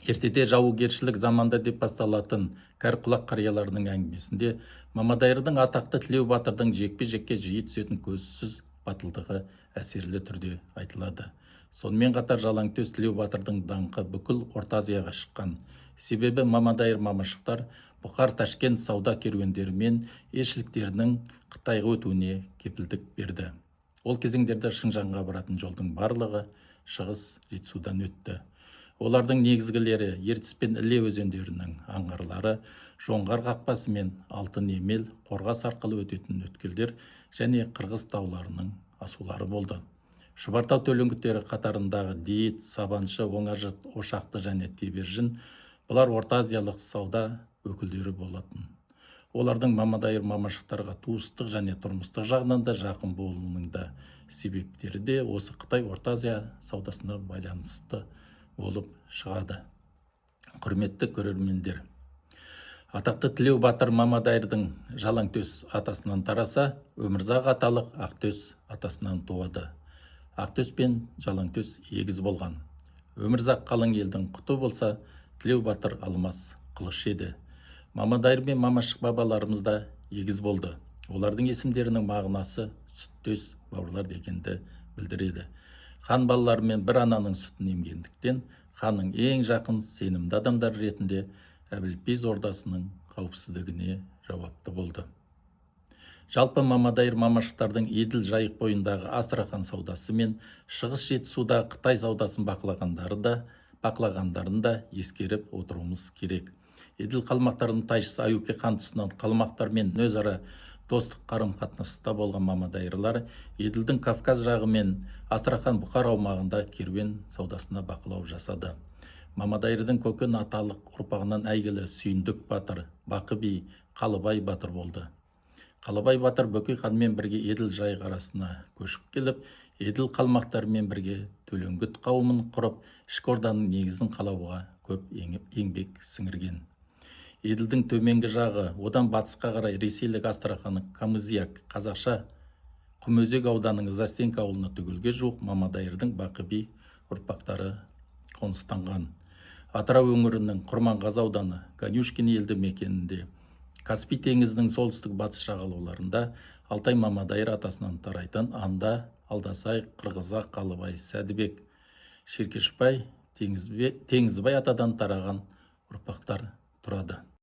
Ертеде жаугершілік заманда деп басталатын кәрі құлақ қарияларының әңгімесінде Мамадайырдың атақты Тілеу батырдың жекпе-жекке жиі түсетін көзсіз батылдығы әсерлі түрде айтылады. Сонымен қатар Жалаңтөс Тілеу батырдың даңқы бүкіл Орта Азияға шыққан. Себебі Мамадайыр мамашықтар Бұқар Ташкент сауда керуендері мен елшіліктерінің Қытайға өтуіне кепілдік берді. Ол кезеңдерде Шыңжаңға баратын жолдың барлығы шығыс Жетісудан өтті. Олардың негізгілері Ертіс пен Іле өзендерінің аңғарлары, Жоңғар қақпасы мен Алтын Емел, Қорғас арқылы өтетін өткелдер және Қырғыз тауларының асулары болды. Шұбартау төлеңгіттері қатарындағы Дейіт, Сабаншы, Оңажыт, Ошақты және Тебержін бұлар Орта Азиялық сауда өкілдері болатын. Олардың Мамадайыр мамашықтарға туыстық және тұрмыстық жағынан да жақын болуының да себептері де осы Қытай Орта Азия саудасына байланысты болып шығады. Құрметті көрермендер, атақты Тілеу батыр Мамадайырдың Жалаңтөс атасынан тараса, Өмірзақ аталық Ақтөс атасынан туады. Ақтөс пен Жалаңтөс егіз болған. Өмірзақ қалың елдің құты болса, Тілеу батыр алмас қылыш еді. Мамадайыр мен мамашық бабаларымыз да егіз болды. Олардың есімдерінің мағынасы сүттес бауырлар дегенді білдіреді. Хан балаларымен бір ананың сүтін емгендіктен ханның ең жақын сенімді адамдар ретінде Әбілпейіз ордасының қауіпсіздігіне жауапты болды. Жалпы Мамадайыр мамашықтардың Еділ жайық бойындағы Астрахан саудасы мен Шығыс Жетісудағы Қытай саудасын бақылағандарын да ескеріп отыруымыз керек. Еділ қалмақтарының тайшысы Аюке хан тұсынан қалмақтармен өзара достық қарым-қатынаста болған Мамадайырлар Еділдің Кавказ жағы мен Астрахан Бұқар аумағында керуен саудасына бақылау жасады. Мамадайырдың көкен аталық ұрпағынан әйгілі Сүйіндік батыр, Бақы би, Қалыбай батыр болды. Қалыбай батыр Бөкей ханмен бірге Еділ жайық арасына көшіп келіп, Еділ қалмақтарымен бірге Төлеңгіт қауымын құрып, ішкі орданың негізін қалауға көп еңбек сіңірген. Еділдің төменгі жағы, одан батысқа қарай ресейлік Астраханның Камызяк, қазақша Құмөзек ауданының Застенка ауылына түгелге жуық Мамадайырдың Бақы би ұрпақтары қоныстанған. Атырау өңірінің Құрманғазы ауданы Ганюшкин елді мекенінде, Каспий теңізінің солтүстік батыс жағалауларында Алтай Мамадайыр атасынан тарайтын Анда, Алдасай, Қырғызақ, Қалыбай, Сәдібек, Шеркешбай, Теңізбай атадан тараған ұрпақтар тұрады.